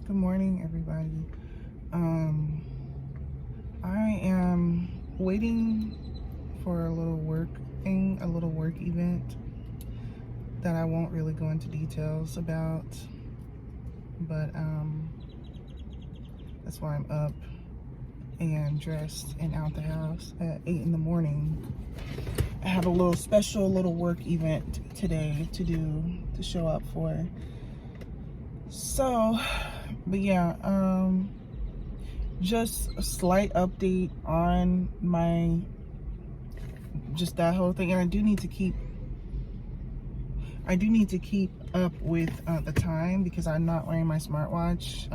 Good morning, everybody. I am waiting for a little work thing, a little work event that I won't really go into details about, but that's why I'm up and dressed and out the house at 8 in the morning. I have a little special little work event today to show up for. So, but yeah, just a slight update on just that whole thing. And I do need to keep up with the time because I'm not wearing my smartwatch.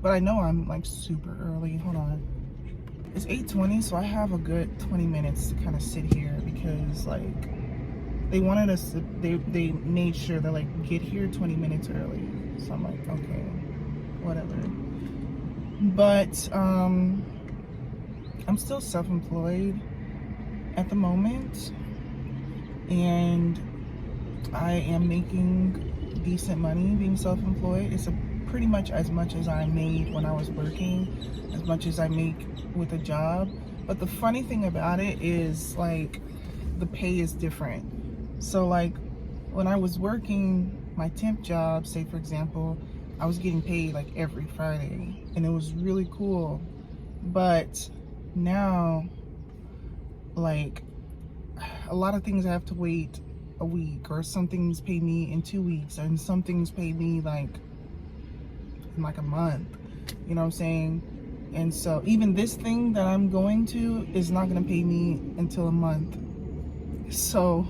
But I know I'm like super early. Hold on. It's 8:20, so I have a good 20 minutes to kind of sit here because like they wanted us to, they made sure they're like, get here 20 minutes early. So I'm like, okay, whatever. But I'm still self-employed at the moment, and I am making decent money being self-employed. It's pretty much as I made when I was working, as much as I make with a job. But the funny thing about it is like the pay is different. So like when I was working my temp job, say for example, I was getting paid like every Friday and it was really cool. But now like a lot of things I have to wait a week, or some things pay me in 2 weeks, and some things pay me like in like a month, you know what I'm saying? And so even this thing that I'm going to is not gonna pay me until a month. So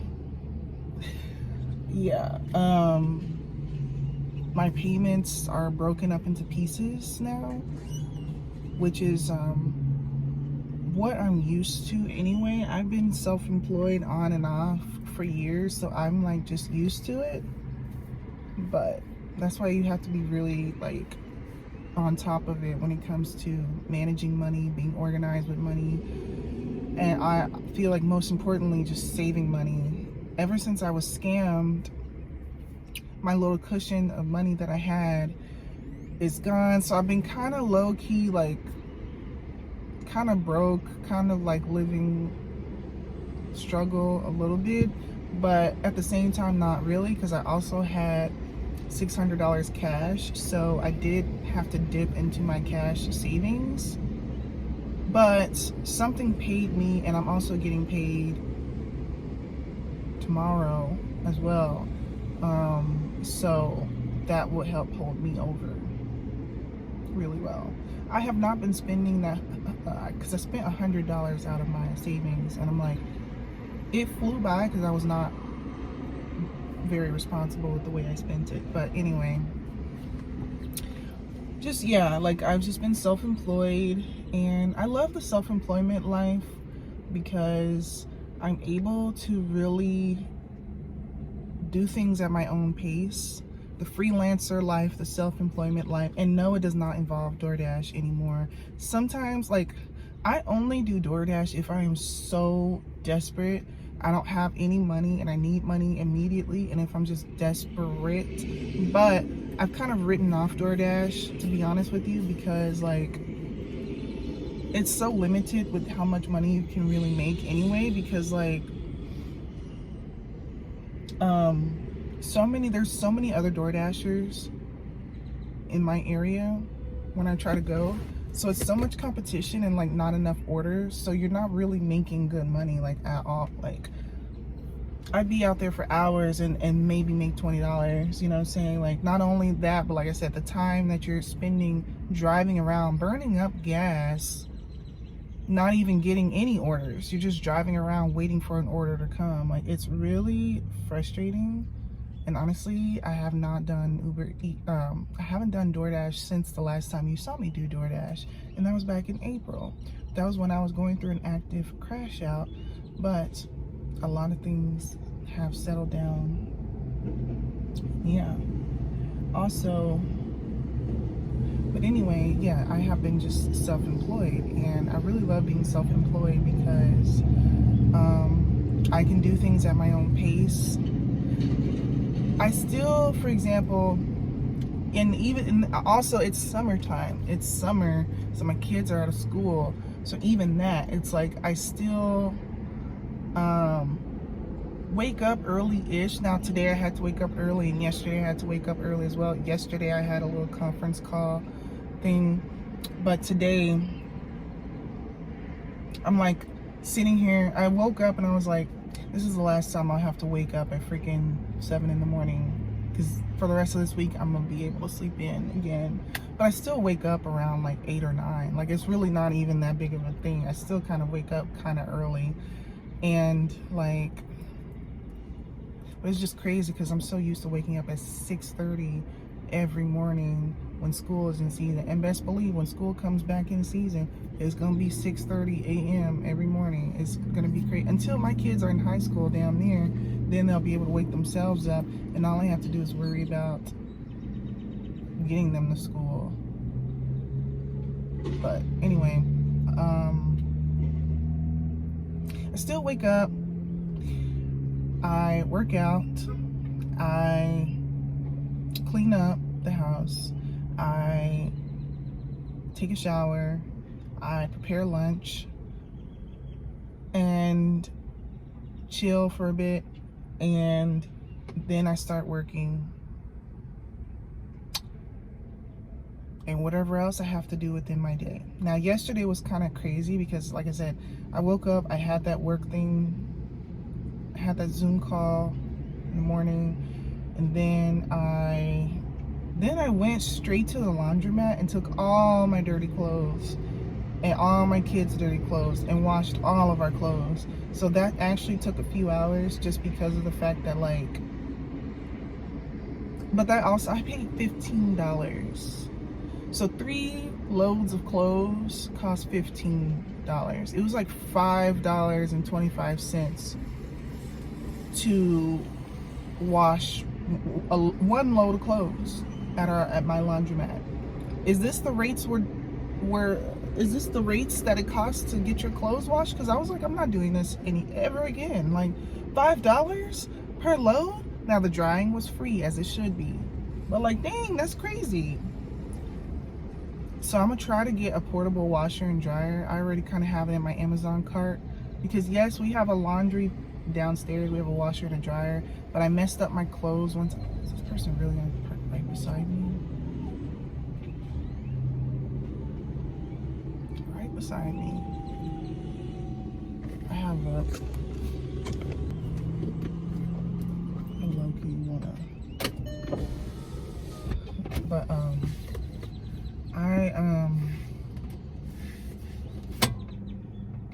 yeah, my payments are broken up into pieces now, which is what I'm used to anyway. I've been self-employed on and off for years, so I'm like just used to it. But that's why you have to be really like on top of it when it comes to managing money, being organized with money, and I feel like most importantly just saving money. Ever since I was scammed, my little cushion of money that I had is gone. So I've been kind of low-key, like kind of broke, kind of like living struggle a little bit, but at the same time not really, because I also had $600 cash, so I did have to dip into my cash savings. But something paid me, and I'm also getting paid tomorrow as well, so that would help hold me over really well. I have not been spending that because I spent $100 out of my savings, and I'm like, it flew by because I was not very responsible with the way I spent it. But anyway, just yeah, like I've just been self-employed, and I love the self-employment life because I'm able to really do things at my own pace. The freelancer life, the self-employment life, and no, it does not involve DoorDash anymore. Sometimes, like, I only do DoorDash if I am so desperate, I don't have any money and I need money immediately, and if I'm just desperate. But I've kind of written off DoorDash, to be honest with you, because like it's so limited with how much money you can really make anyway, because like there's so many other DoorDashers in my area when I try to go, so it's so much competition and like not enough orders, so you're not really making good money like at all. Like I'd be out there for hours and maybe make $20, you know what I'm saying? Like not only that, but like I said, the time that you're spending driving around, burning up gas, not even getting any orders, you're just driving around waiting for an order to come. Like it's really frustrating. And honestly, I have not done I haven't done DoorDash since the last time you saw me do DoorDash, and that was back in April. That was when I was going through an active crash out, but a lot of things have settled down. Yeah. Also, but anyway, yeah, I have been just self-employed, and I really love being self-employed because I can do things at my own pace. I still, for example, and even also it's summertime. It's summer, so my kids are out of school. So even that, it's like I still wake up early-ish. Now today I had to wake up early, and yesterday I had to wake up early as well. Yesterday I had a little conference call thing, but today I'm like sitting here. I woke up and I was like, this is the last time I'll have to wake up at freaking 7 in the morning, because for the rest of this week I'm gonna be able to sleep in again. But I still wake up around like 8 or 9. Like, it's really not even that big of a thing. I still kind of wake up kind of early, and like, but it's just crazy because I'm so used to waking up at 6:30 every morning when school is in season. And best believe, when school comes back in season, it's gonna be 6:30 a.m. every morning. It's gonna be great until my kids are in high school down there. Then they'll be able to wake themselves up, and all I have to do is worry about getting them to school. But anyway, I still wake up, I work out, I clean up the house, I take a shower, I prepare lunch, and chill for a bit, and then I start working, and whatever else I have to do within my day. Now, yesterday was kind of crazy because, like I said, I woke up, I had that work thing, I had that Zoom call in the morning, and then I went straight to the laundromat and took all my dirty clothes and all my kids' dirty clothes and washed all of our clothes. So that actually took a few hours, just because of the fact that, like, but that also, I paid $15. So 3 loads of clothes cost $15. It was like $5.25 to wash one load of clothes at my laundromat. Is this the rates is this the rates that it costs to get your clothes washed? Because I was like, I'm not doing this ever again. Like, $5 per load? Now, the drying was free, as it should be, but like, dang, that's crazy. So I'm gonna try to get a portable washer and dryer. I already kind of have it in my Amazon cart, because yes, we have a laundry downstairs, we have a washer and a dryer, but I messed up my clothes once. Is this person really gonna park right beside me? Right beside me. I have a low-key wanna, but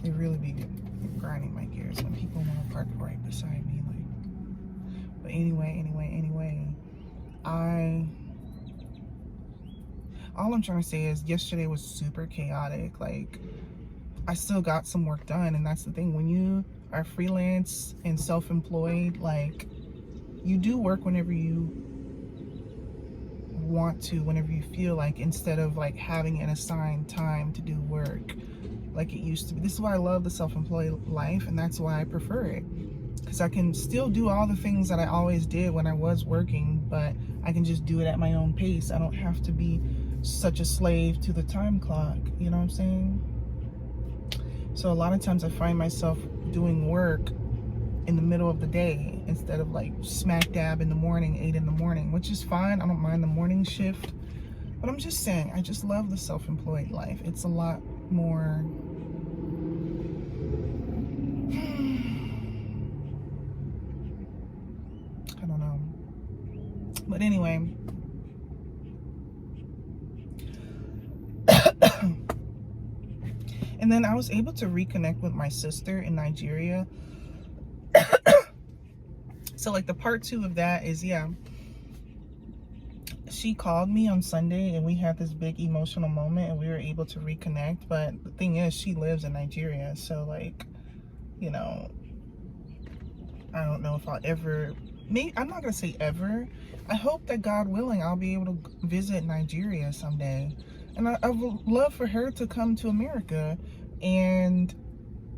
it really be grinding my gears when people want to park right beside me. Like, but anyway, all I'm trying to say is yesterday was super chaotic. Like, I still got some work done, and that's the thing. When you are freelance and self-employed, like, you do work whenever you want to, whenever you feel like, instead of like having an assigned time to do work like it used to be. This is why I love the self-employed life, and that's why I prefer it, because I can still do all the things that I always did when I was working, but I can just do it at my own pace. I don't have to be such a slave to the time clock, you know what I'm saying? So a lot of times I find myself doing work in the middle of the day instead of like smack dab in the morning, 8 in the morning, which is fine. I don't mind the morning shift, but I'm just saying, I just love the self-employed life. It's a lot more I don't know, but anyway. And then I was able to reconnect with my sister in Nigeria. So like, the part 2 of that is, yeah, she called me on Sunday and we had this big emotional moment and we were able to reconnect. But the thing is, she lives in Nigeria, so like, you know, I don't know if I'll ever, maybe, I'm not gonna say ever, I hope that God willing I'll be able to visit Nigeria someday. And I would love for her to come to America and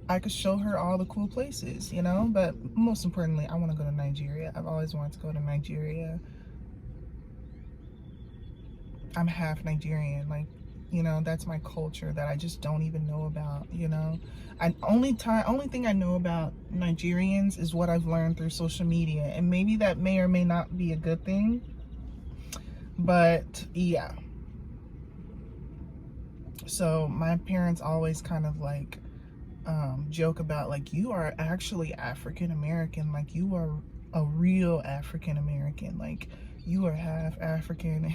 I could show her all the cool places, you know? But most importantly, I want to go to Nigeria. I've always wanted to go to Nigeria. I'm half Nigerian. Like, you know, that's my culture that I just don't even know about, you know. Only thing I know about Nigerians is what I've learned through social media, and maybe that may or may not be a good thing, but yeah. So my parents always kind of like joke about, like, you are actually African American, like you are a real African American, like you are half African.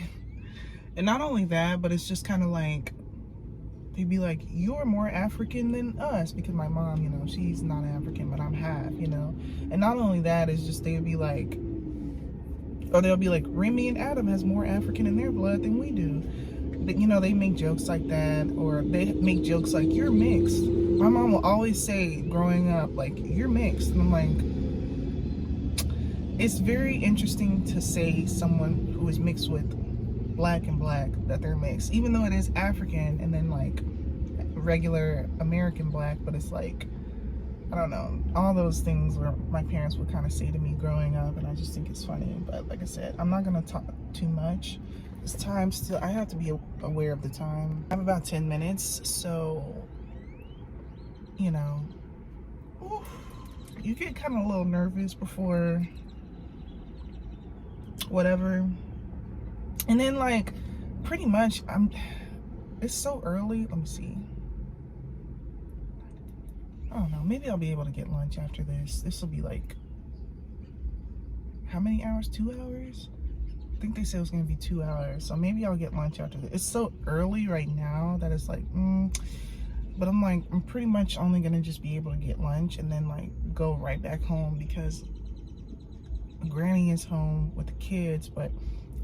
And not only that, but it's just kind of like, they'd be like, you're more African than us, because my mom, you know, she's not African, but I'm half, you know. And not only that, it's just they'd be like, or they'll be like, Remy and Adam has more African in their blood than we do. You know, they make jokes like that, or they make jokes like, you're mixed. My mom will always say growing up, like, you're mixed. And I'm like, it's very interesting to say someone who is mixed with black and black that they're mixed, even though it is African and then like regular American black. But it's like, I don't know, all those things where my parents would kind of say to me growing up, and I just think it's funny. But like I said, I'm not gonna talk too much. This time still, I have to be aware of the time. I have about 10 minutes, so you know, oof, you get kind of a little nervous before whatever. And then like pretty much it's so early. Let me see. I don't know, maybe I'll be able to get lunch after this. This will be like, how many hours? 2 hours? I think they said it was gonna be 2 hours. So maybe I'll get lunch after this. It's so early right now that it's like, but I'm like, I'm pretty much only gonna just be able to get lunch and then like go right back home, because Granny is home with the kids, but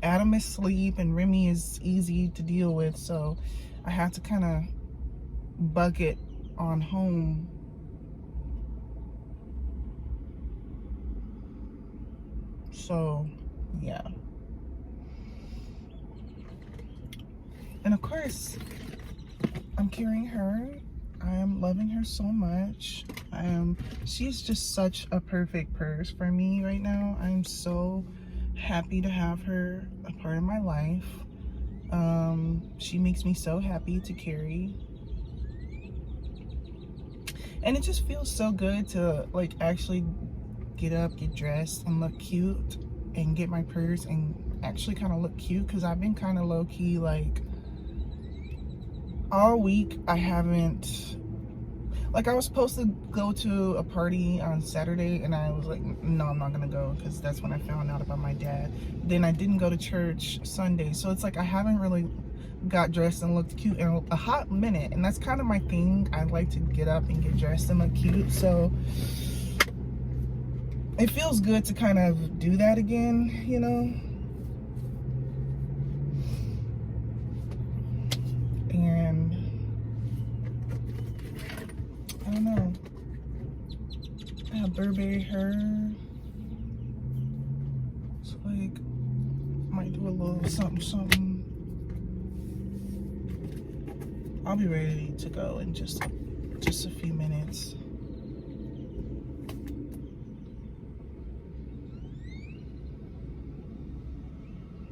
Adam is asleep and Remy is easy to deal with, so I have to kind of bucket on home. So yeah, and of course I'm carrying her. I am loving her so much. She's just such a perfect purse for me right now. I'm so happy to have her a part of my life. She makes me so happy to carry, and it just feels so good to like actually get up, get dressed, and look cute, and get my purse and actually kind of look cute, because I've been kind of low-key like all week. I haven't, like, I was supposed to go to a party on Saturday, and I was like, no, I'm not gonna go, because that's when I found out about my dad. Then I didn't go to church Sunday, so it's like I haven't really got dressed and looked cute in a hot minute, and that's kind of my thing. I like to get up and get dressed and look cute, so it feels good to kind of do that again, you know. And I don't know, I have Burberry hair, so like might do a little something. I'll be ready to go in just a few minutes.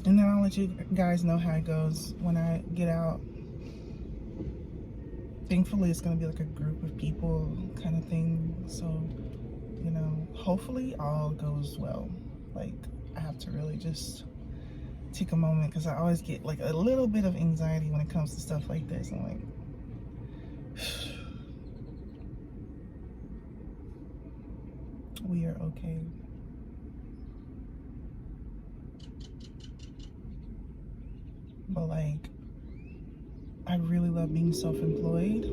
And then I'll let you guys know how it goes when I get out. Thankfully, it's gonna be like a group of people kind of thing. So, you know, hopefully all goes well. Like, I have to really just take a moment, because I always get like a little bit of anxiety when it comes to stuff like this. I'm like, we are okay. But like, I really love being self-employed.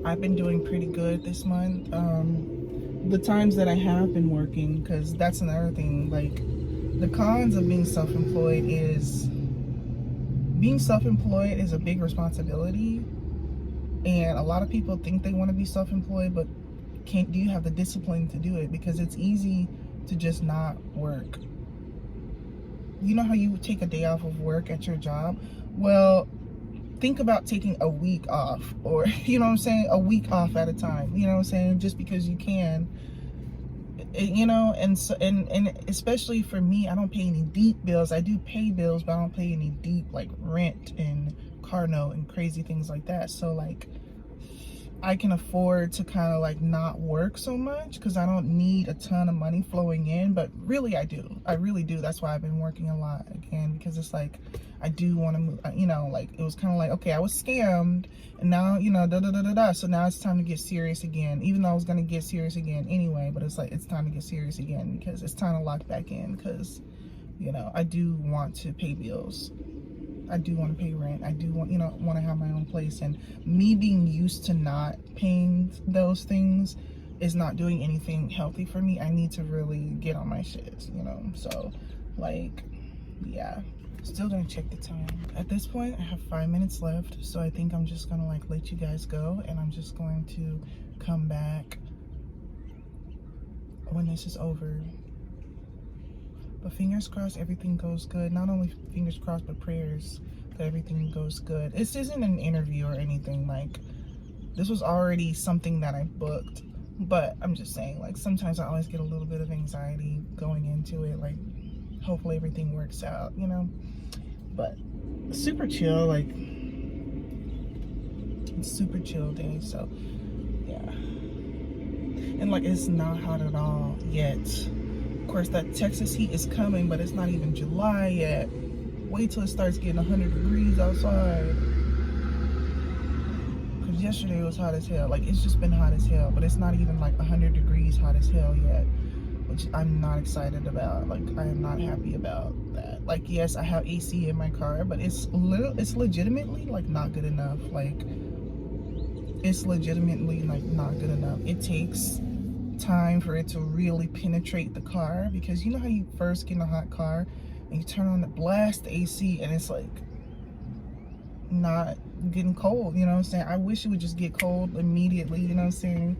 I've been doing pretty good this month. The times that I have been working, because that's another thing, like the cons of being self-employed is a big responsibility, and a lot of people think they want to be self-employed, but do you have the discipline to do it? Because it's easy to just not work. You know how you take a day off of work at your job? Well, think about taking a week off, or you know what I'm saying, a week off at a time, you know what I'm saying, just because you can. you know, and so and especially for me, I don't pay any deep bills. I do pay bills, but I don't pay any deep, like rent and car note and crazy things like that. So like I can afford to kind of like not work so much because I don't need a ton of money flowing in, but really I do. I really do. That's why I've been working a lot again, because it's like I do want to move, you know, like it was kind of like, okay, I was scammed and now, you know, so now it's time to get serious again, even though I was going to get serious again anyway, but it's like it's time to get serious again because it's time to lock back in, because, you know, I do want to pay bills. I do want to pay rent. I do want, you know, want to have my own place, and me being used to not paying those things is not doing anything healthy for me. I need to really get on my shit, you know. So like, yeah, still gonna check the time. At this point I have 5 minutes left, so I think I'm just gonna like let you guys go, and I'm just going to come back when this is over. But fingers crossed everything goes good. Not only fingers crossed, but prayers that everything goes good. This isn't an interview or anything. Like, this was already something that I booked. But I'm just saying, like, sometimes I always get a little bit of anxiety going into it. Like, hopefully everything works out, you know? But super chill, like, it's super chill day, so, yeah. And, like, it's not hot at all yet. Of course, that Texas heat is coming, but it's not even July yet. Wait till it starts getting 100 degrees outside. Because yesterday it was hot as hell. Like, it's just been hot as hell, but it's not even like 100 degrees hot as hell yet, which I'm not excited about. Like, I am not happy about that. Like, yes, I have AC in my car, but it's legitimately like not good enough. Like, it's legitimately like not good enough. It takes time for it to really penetrate the car, because you know how you first get in a hot car and you turn on the blast the AC and it's like not getting cold, you know what I'm saying? I wish it would just get cold immediately, you know what I'm saying?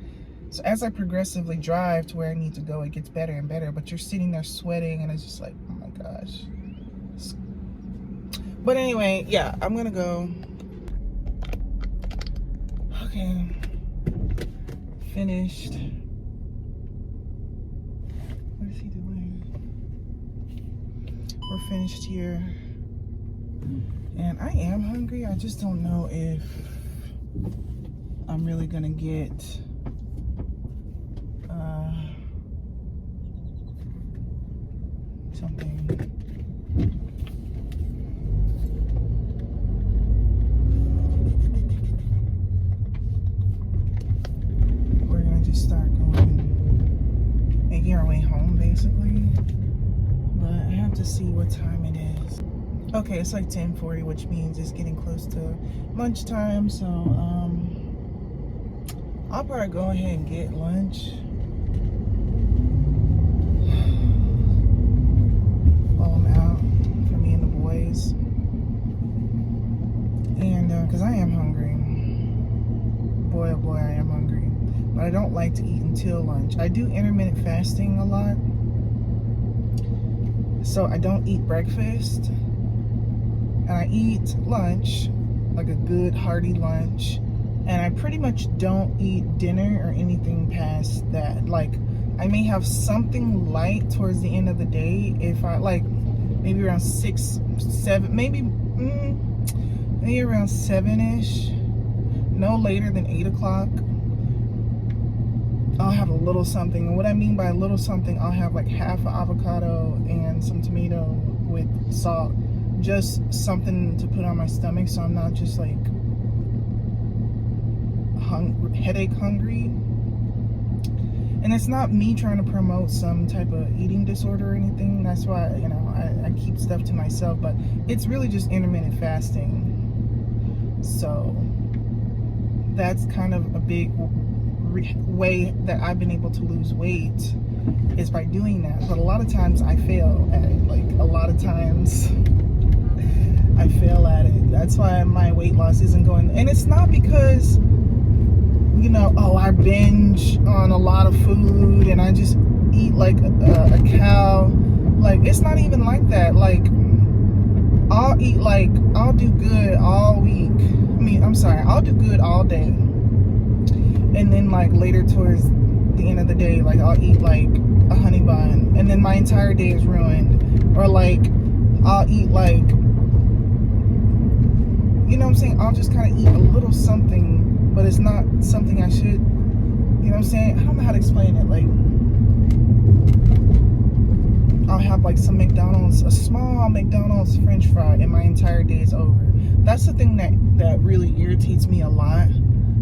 So as I progressively drive to where I need to go, it gets better and better, but you're sitting there sweating and it's just like, oh my gosh. But anyway, yeah, I'm gonna go. Okay, finished. What is he doing? We're finished here. And I am hungry. I just don't know if I'm really gonna get something. We're gonna just start going, making our way home basically. But I have to see what time it is. Okay, it's like 10:40, which means it's getting close to lunchtime. So I'll probably go ahead and get lunch while I'm out for me and the boys. And because I am hungry. Boy, oh boy, I am hungry. But I don't like to eat until lunch. I do intermittent fasting a lot. So I don't eat breakfast. And I eat lunch, like a good hearty lunch. And I pretty much don't eat dinner or anything past that. Like, I may have something light towards the end of the day if I, like, maybe around 6, 7, maybe around 7-ish. No later than 8 o'clock. I'll have a little something. And what I mean by a little something, I'll have like half an avocado and some tomato with salt. Just something to put on my stomach so I'm not just like headache hungry. And it's not me trying to promote some type of eating disorder or anything. That's why, you know, I keep stuff to myself, but it's really just intermittent fasting. So that's kind of a big way that I've been able to lose weight, is by doing that. But a lot of times I fail at it. Like, a lot of times I fail at it. That's why my weight loss isn't going. And it's not because, you know, oh, I binge on a lot of food and I just eat like a cow. Like, it's not even like that. Like, I'll do good all week. I'll do good all day. And then like later towards the end of the day, like I'll eat like a honey bun and then my entire day is ruined. Or like I'll eat like, you know what I'm saying, I'll just kind of eat a little something, but it's not something I should, you know what I'm saying? I don't know how to explain it. Like I'll have like some McDonald's, a small McDonald's French fry, and my entire day is over. That's the thing that really irritates me a lot.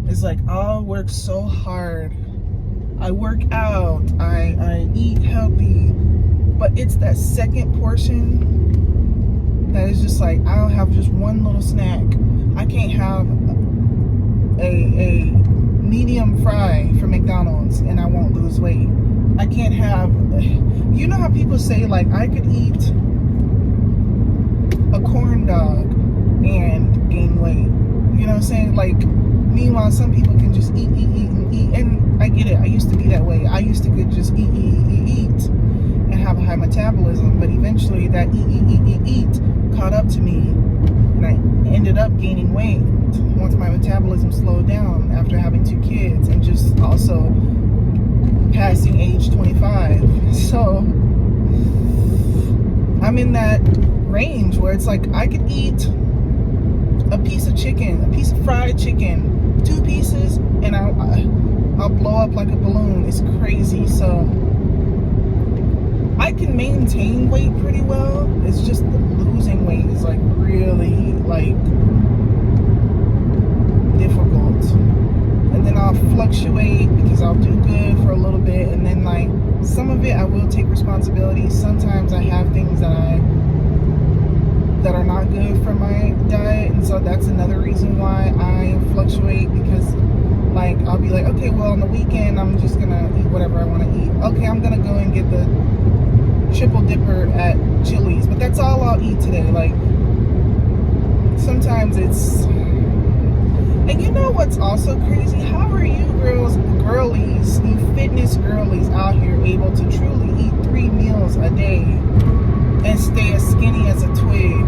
It's like I'll work so hard, I work out, I eat healthy, but it's that second portion that is just like, I'll have just one little snack. I can't have a medium fry from McDonald's and I won't lose weight. I can't have, you know how people say like I could eat a corn dog and gain weight. You know what I'm saying? Like, meanwhile, some people can just eat, and I get it. I used to be that way. I used to could just eat, and have a high metabolism. But eventually, that eat caught up to me, and I ended up gaining weight once my metabolism slowed down after having 2 kids and just also passing age 25. So I'm in that range where it's like I could eat a piece of chicken, a piece of fried chicken, 2 pieces, and I'll blow up like a balloon. It's crazy. So I can maintain weight pretty well. It's just losing weight is like really like difficult. And then I'll fluctuate because I'll do good for a little bit, and then like some of it I will take responsibility. Sometimes I have things that are not good for my diet, and so that's another reason why I fluctuate, because like I'll be like, okay, well on the weekend I'm just gonna eat whatever I want to eat. Okay, I'm gonna go and get the triple dipper at Chili's, but that's all I'll eat today. Like sometimes it's, and you know what's also crazy? How are you girlies, you fitness girlies out here able to truly eat 3 meals a day and stay as skinny as a twig?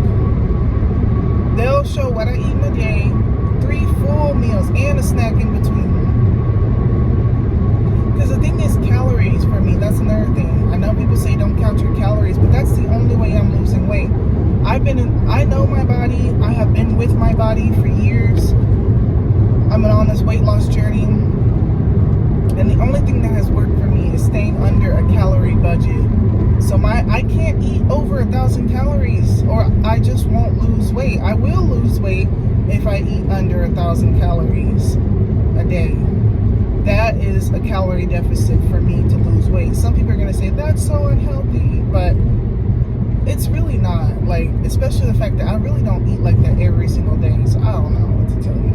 They'll show what I eat in a day, 3 full meals and a snack in between. Because the thing is, calories for me, that's another thing. I know people say don't count your calories, but that's the only way I'm losing weight. I know my body. I have been with my body for years. I'm on this weight loss journey, and the only thing that has worked for me is staying under a calorie budget. So I can't eat over 1,000 calories, or I just won't lose weight. I will lose weight if I eat under 1,000 calories a day. That is a calorie deficit for me to lose weight. Some people are gonna say that's so unhealthy, but it's really not. Like, especially the fact that I really don't eat like that every single day. So I don't know what to tell you.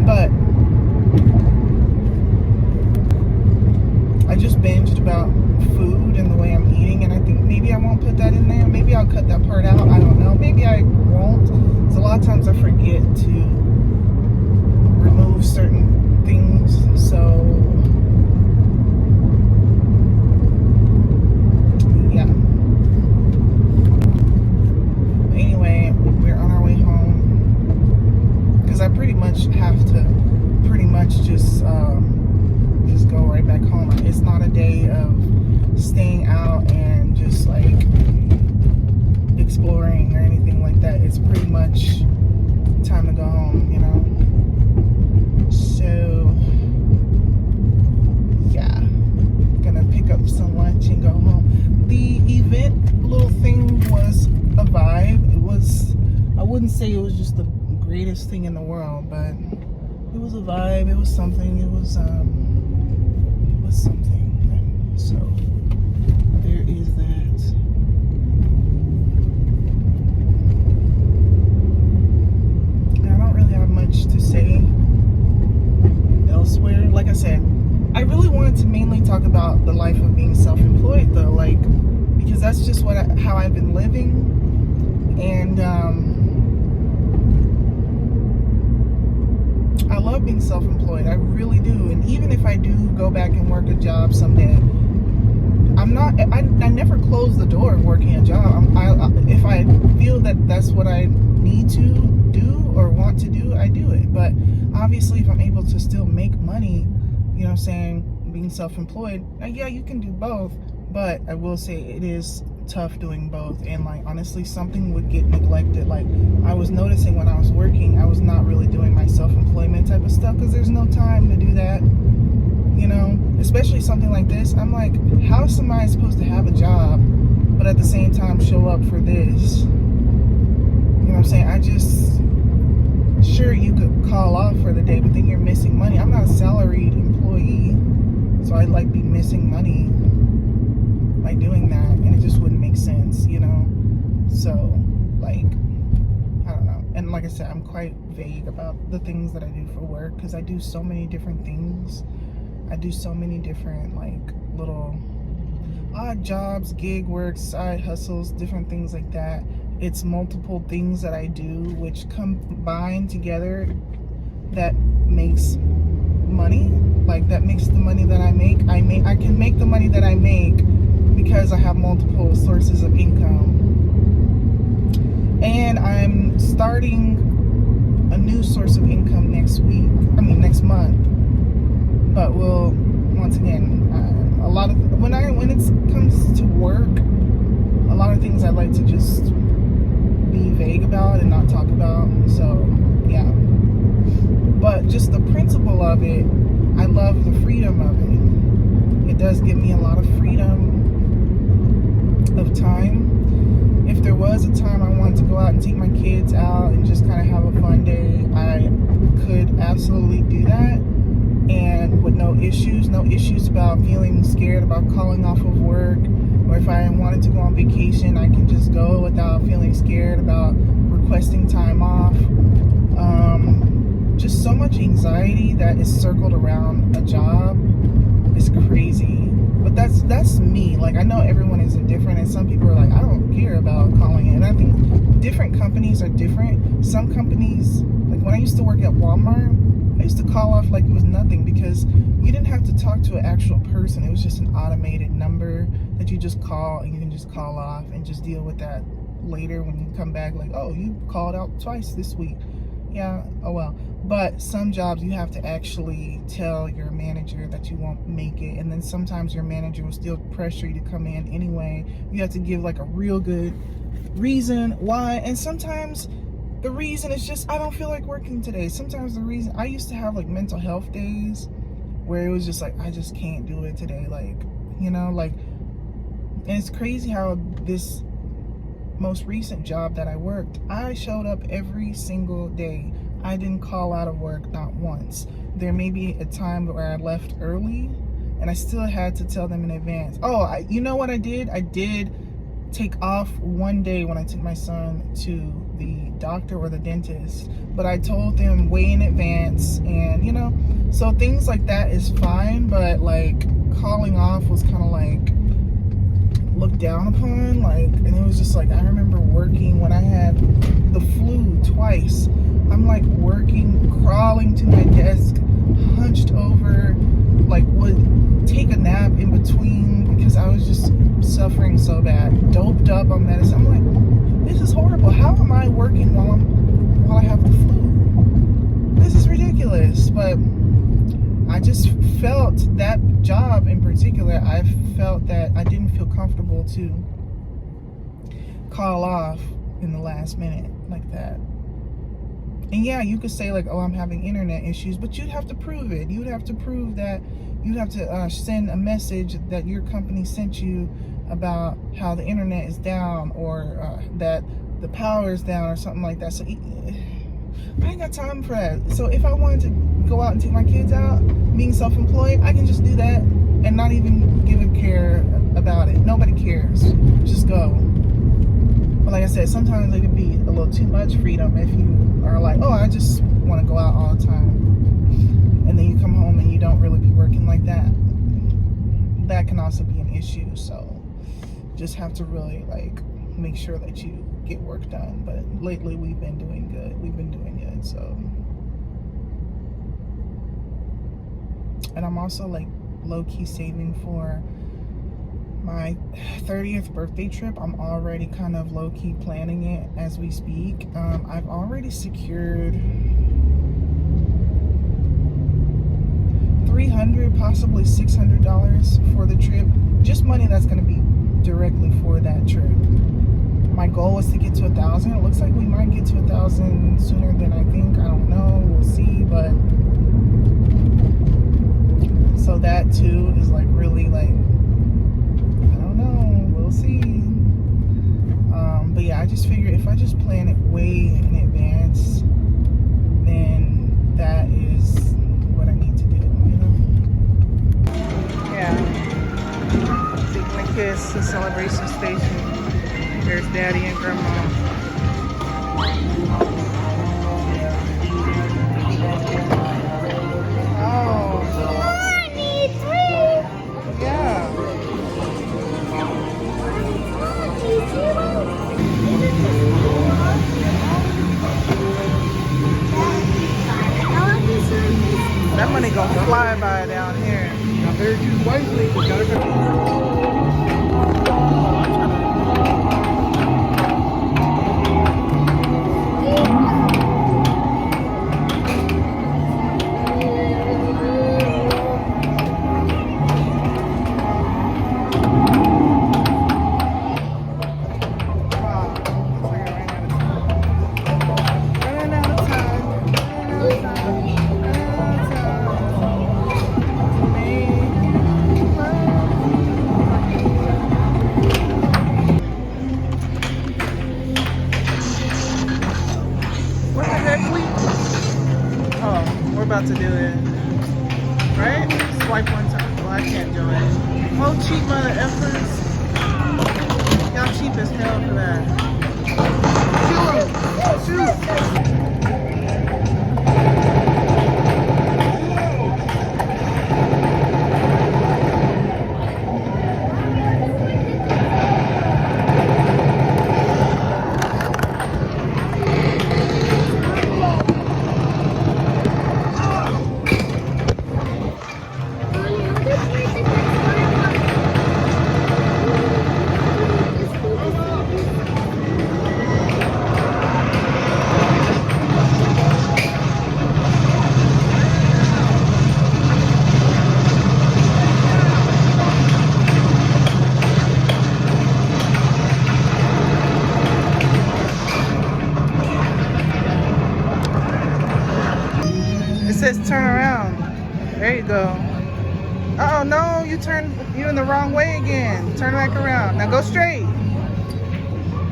But I just binged about food and the way I'm eating, and I think maybe I won't put that in there. Maybe I'll cut that part out. I don't know. Maybe I won't. Because a lot of times I forget to remove certain things. So yeah. Anyway, we're on our way home, because I pretty much have to just go right back home. It's not a day of staying out and just like exploring or anything like that. It's pretty much time to go home, you know. So yeah, gonna pick up some lunch and go home. The event little thing was a vibe. It was, I wouldn't say it was just the greatest thing in the world, but it was a vibe. It was something. It was something. So there is that. I don't really have much to say elsewhere. Like I said, I really wanted to mainly talk about the life of being self-employed, though, like, because that's just how I've been living, and I love being self-employed. I really do. And even if I do go back and work a job someday, I never close the door working a job. If I feel that that's what I need to do or want want to do, I do it. But obviously, if I'm able to still make money, you know what I'm saying, being self-employed, yeah, you can do both. But I will say it is tough doing both, and like honestly, something would get neglected. Like I was noticing when I was working, I was not really doing my self-employment type of stuff because there's no time to do that, you know, especially something like this. I'm like, how is somebody supposed to have a job but at the same time show up for this? You know what I'm saying? I just, sure, you could call off for the day, but then you're missing money. I'm not a salaried employee, so I'd like be missing money by doing that, and it just wouldn't make sense, you know? So, like, I don't know. And like I said, I'm quite vague about the things that I do for work because I do so many different things. I do so many different, like, little odd jobs, gig work, side hustles, different things like that. It's multiple things that I do which combine together that makes money. Like, that makes the money that I make. I can make the money that I make because I have multiple sources of income. And I'm starting a new source of income next month. But we'll, once again, a lot of, when it comes to work, a lot of things I like to just be vague about and not talk about. So, yeah. But just the principle of it, I love the freedom of it. It does give me a lot of freedom of time. If there was a time I wanted to go out and take my kids out and just kind of have a fun day, I could absolutely do that, and with no issues about feeling scared about calling off of work. Or if I wanted to go on vacation, I can just go without feeling scared about requesting time off. Just so much anxiety that is circled around a job is crazy. But that's me. Like, I know everyone is different, and some people are like, I don't care about calling in. And I think different companies are different. Some companies, like when I used to work at Walmart, I used to call off like it was nothing because you didn't have to talk to an actual person. It was just an automated number that you just call, and you can just call off and just deal with that later when you come back. Like, oh, you called out twice this week. Yeah, oh well. But some jobs you have to actually tell your manager that you won't make it, and then sometimes your manager will still pressure you to come in anyway. You have to give like a real good reason why, and sometimes the reason is just, I don't feel like working today. Sometimes the reason, I used to have like mental health days where it was just like, I just can't do it today. Like, you know, like, and it's crazy how this most recent job that I worked, I showed up every single day. I didn't call out of work, not once. There may be a time where I left early and I still had to tell them in advance. Oh, you know what I did? I did take off one day when I took my son to the doctor or the dentist, but I told them way in advance, and you know, so things like that is fine, but like calling off was kind of like looked down upon, like, and it was just like, I remember working when I had the flu twice. I'm like working, crawling to my desk, hunched over, like would take a nap in between because I was just suffering so bad, doped up on medicine. I'm like, this is horrible. How am I working while I have the flu? This is ridiculous. But I just felt that job in particular, I felt that I didn't feel comfortable to call off in the last minute like that. And yeah, you could say like, oh, I'm having internet issues, but you'd have to prove it. You'd have to prove that. You'd have to send a message that your company sent you about how the internet is down, or that the power is down, or something like that. So I ain't got time for that. So if I wanted to go out and take my kids out, being self-employed, I can just do that and not even give a care about it. Nobody cares. Just go. But like I said, sometimes it can be a little too much freedom if you are like, oh, I just want to go out all the time, and then you come home and you don't really be working like that. That can also be an issue. So just have to really like make sure that you get work done. But lately we've been doing good. So, and I'm also like low-key saving for my 30th birthday trip. I'm already kind of low-key planning it as we speak. I've already secured $300, possibly $600 for the trip. Just money that's going to be directly for that trip. My goal was to get to 1,000. It looks like we might get to 1,000 sooner than I think. I don't know. We'll see. But so that too is like really like, I don't know. We'll see. But yeah, I just figured if I just plan it way in advance, then that is what I need to do. You know? Yeah. Taking a kiss to Celebration Station. There's Daddy and Grandma. Oh. 23. Yeah. That money gonna fly by down here. Now better choose wisely. We gotta go. About to do it, right? Swipe one time. Well, I can't do it. Oh, cheap mother effers. Y'all cheap as hell for that. Shoot! It says turn around. There you go. Oh no, you in the wrong way again. Turn back around. Now go straight.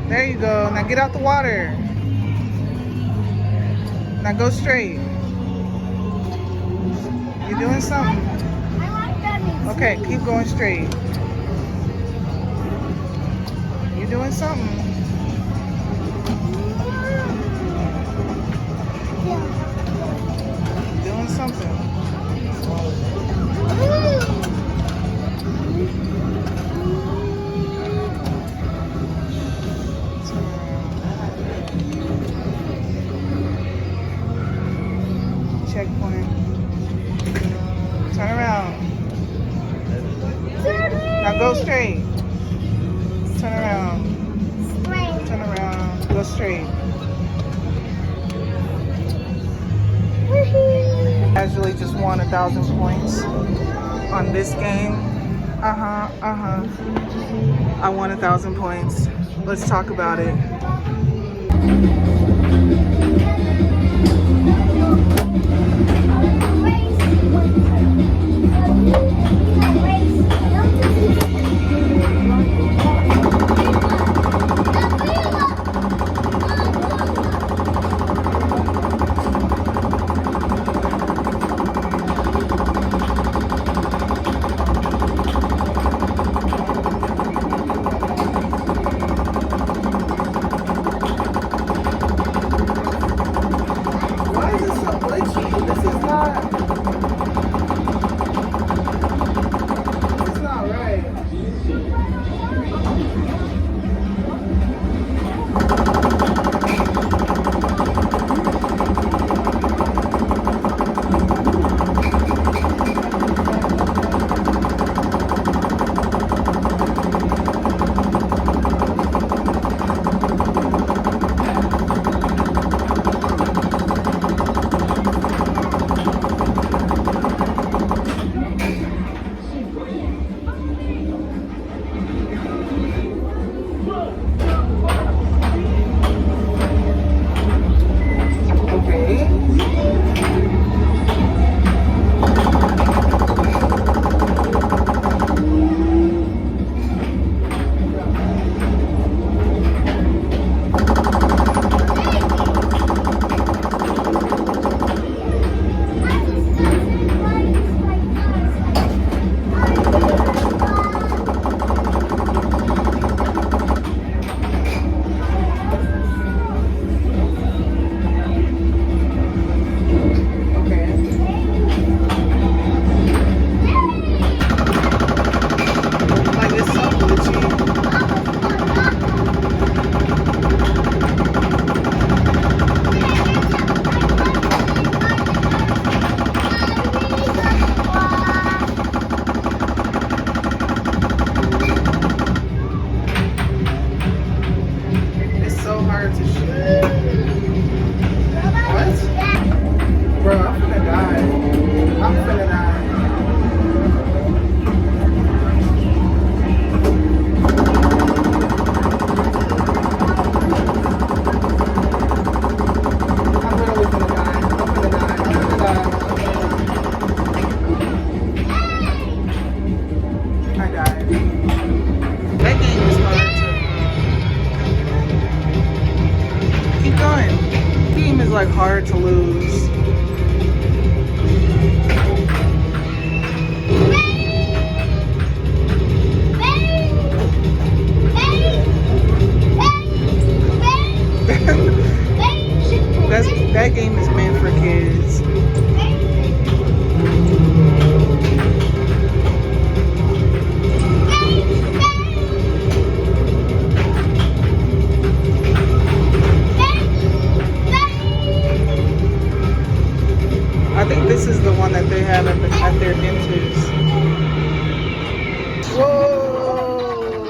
There you go. Now get out the water. Now go straight. You're doing something. Okay, keep going straight. You're doing something. Doing something. Checkpoint. Turn around. Now go straight. Turn around. Turn around. Go straight. Casually just won 1,000 points on this game. I won 1,000 points. Let's talk about it. inspired to shoot. What? Bro, I'm gonna die. I'm gonna die. I'm literally gonna die. I'm gonna die. I'm gonna die. I died. That game is hard to keep going. The game is like hard to lose. That game is meant for kids. I think this is the one that they have at their dentist. Whoa!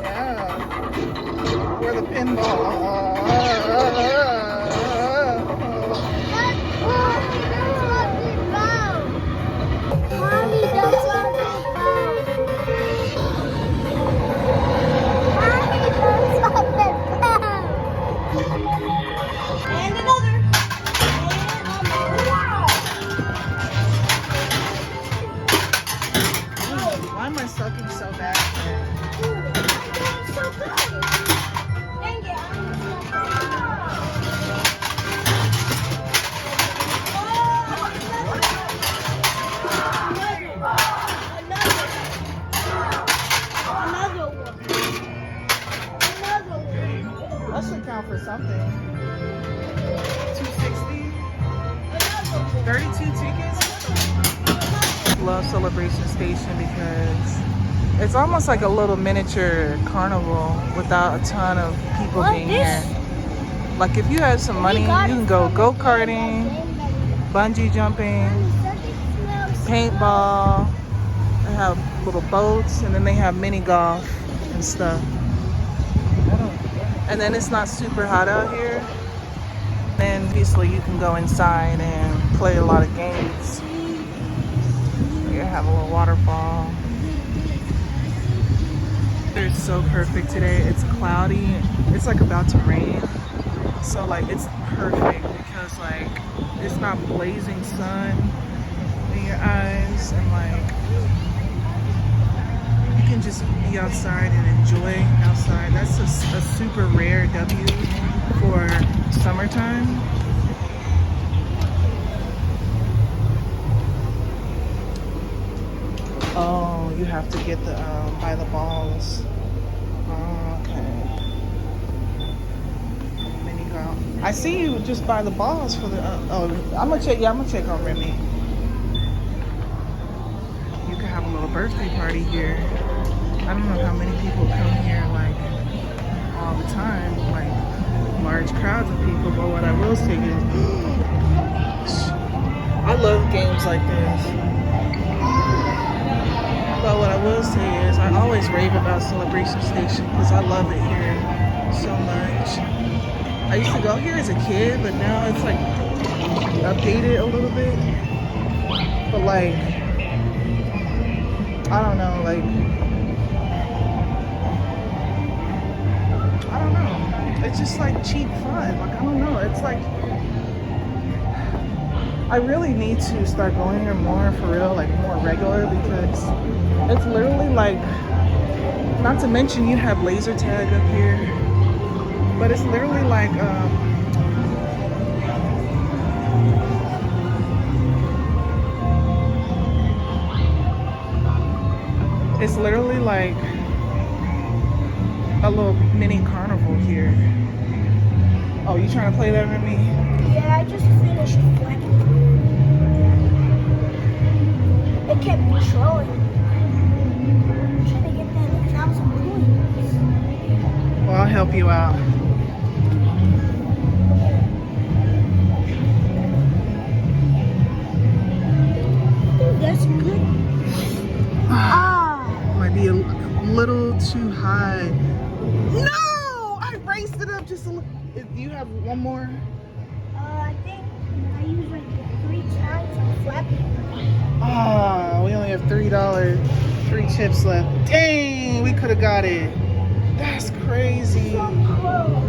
Yeah. We're the pinball. Why am I sucking so bad? That should count for something. 260? 32 tickets? Love Celebration Station because it's almost like a little miniature carnival without a ton of people being here. Like if you have some money, you can go go-karting, bungee jumping, paintball. They have little boats and then they have mini golf and stuff. And then it's not super hot out here. Then obviously you can go inside and play a lot of games. You have a little waterfall. It's so perfect today. It's cloudy. It's like about to rain. So like it's perfect because like it's not blazing sun in your eyes and like you can just be outside and enjoy outside. That's a super rare W for summertime. Oh, you have to get the by the balls. Oh, okay. Mini golf. I see you just by the balls for the. Oh, I'm gonna check. Yeah, I'm gonna check on Remy. You can have a little birthday party here. I don't know how many people come here like all the time, like large crowds of people. But what I will say is, I love games like this. But what I will say is, I always rave about Celebration Station because I love it here so much. I used to go here as a kid, but now it's like updated a little bit. But like, I don't know, like, I don't know. It's just like cheap fun. Like, I don't know. It's like, I really need to start going here more for real, like more regular, because it's literally like, not to mention you have laser tag up here, but it's literally like, it's literally like a little mini carnival here. Oh, you trying to play that with me? Yeah, I just finished playing. It kept trolling. I'm trying to get that 1,000 points. Well, I'll help you out. Ooh, that's good. Ah. Might be a little too high. No! I spiced it up just a little. Do you have one more? I think I used like 3 times on Flappy. Ah, we only have $3, 3 chips left. Dang, we could have got it. That's crazy. So close.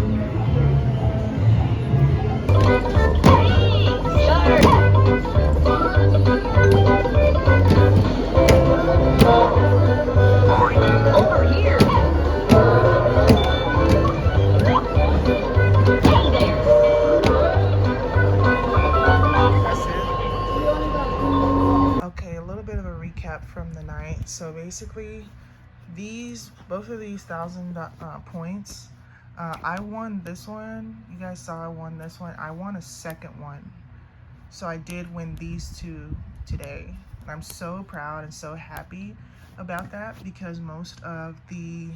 Over here. Hey there. That's it. We only got Okay, a little bit of a recap from the night. So basically, both of these 1,000 points, I won this one. You guys saw I won this one. I won a second one. So I did win these 2 today. And I'm so proud and so happy about that, because most of the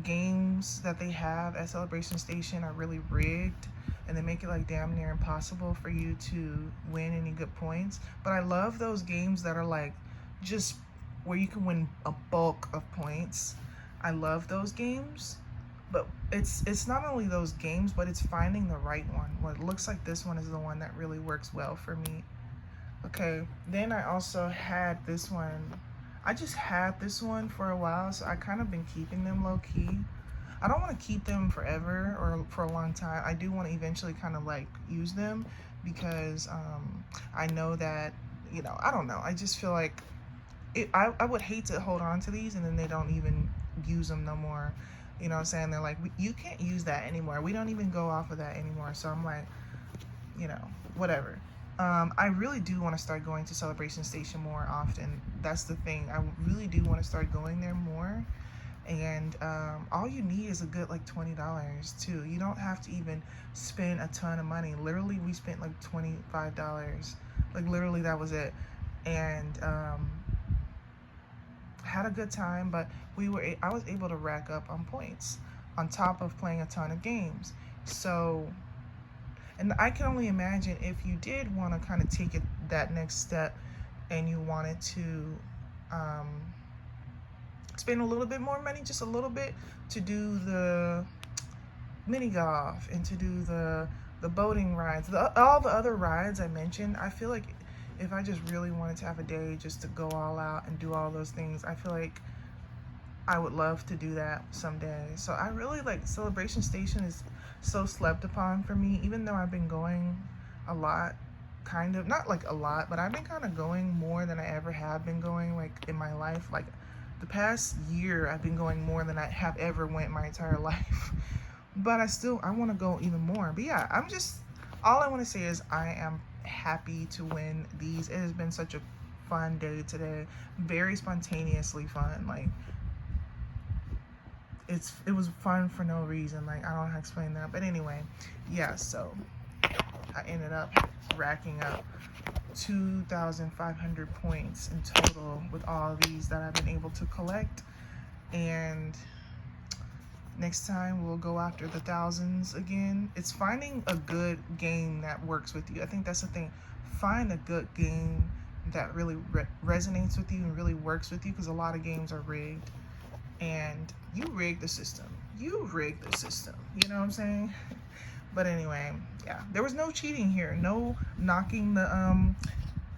games that they have at Celebration Station are really rigged, and they make it like damn near impossible for you to win any good points. But I love those games that are like just where you can win a bulk of points. I love those games, but it's not only those games, but it's finding the right one. Well, it looks like this one is the one that really works well for me. Okay, then I also had this one. I just had this one for a while, so I kind of been keeping them low key. I don't want to keep them forever or for a long time. I do want to eventually kind of like use them, because I know that, you know, I don't know. I just feel like I would hate to hold on to these and then they don't even use them no more. You know what I'm saying? They're like, you can't use that anymore. We don't even go off of that anymore. So I'm like, you know, whatever. I really do want to start going to Celebration Station more often. That's the thing. I really do want to start going there more. And all you need is a good like $20 too. You don't have to even spend a ton of money. Literally, we spent like $25. Like literally, that was it. And had a good time. But I was able to rack up on points on top of playing a ton of games. So. And I can only imagine if you did want to kind of take it that next step and you wanted to spend a little bit more money, just a little bit, to do the mini golf and to do the boating rides, all the other rides I mentioned. I feel like if I just really wanted to have a day just to go all out and do all those things, I feel like I would love to do that someday. So I really like Celebration Station is so slept upon for me, even though I've been going a lot, kind of, not like a lot, but I've been kind of going more than I ever have been going like in my life. Like the past year I've been going more than I have ever went my entire life. But I want to go even more. But yeah, all I want to say is I am happy to win these. It has been such a fun day today, very spontaneously fun. Like it was fun for no reason. Like I don't know how to explain that, but anyway, yeah. So I ended up racking up 2,500 points in total with all of these that I've been able to collect. And next time we'll go after the thousands again. It's finding a good game that works with you. I think that's the thing. Find a good game that really resonates with you and really works with you, because a lot of games are rigged. And you rig the system. You rig the system. You know what I'm saying? But anyway, yeah. There was no cheating here. No knocking the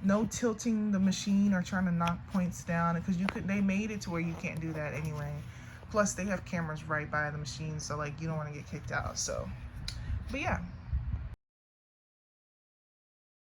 no tilting the machine or trying to knock points down, because they made it to where you can't do that anyway. Plus they have cameras right by the machine, so like you don't want to get kicked out. So but yeah.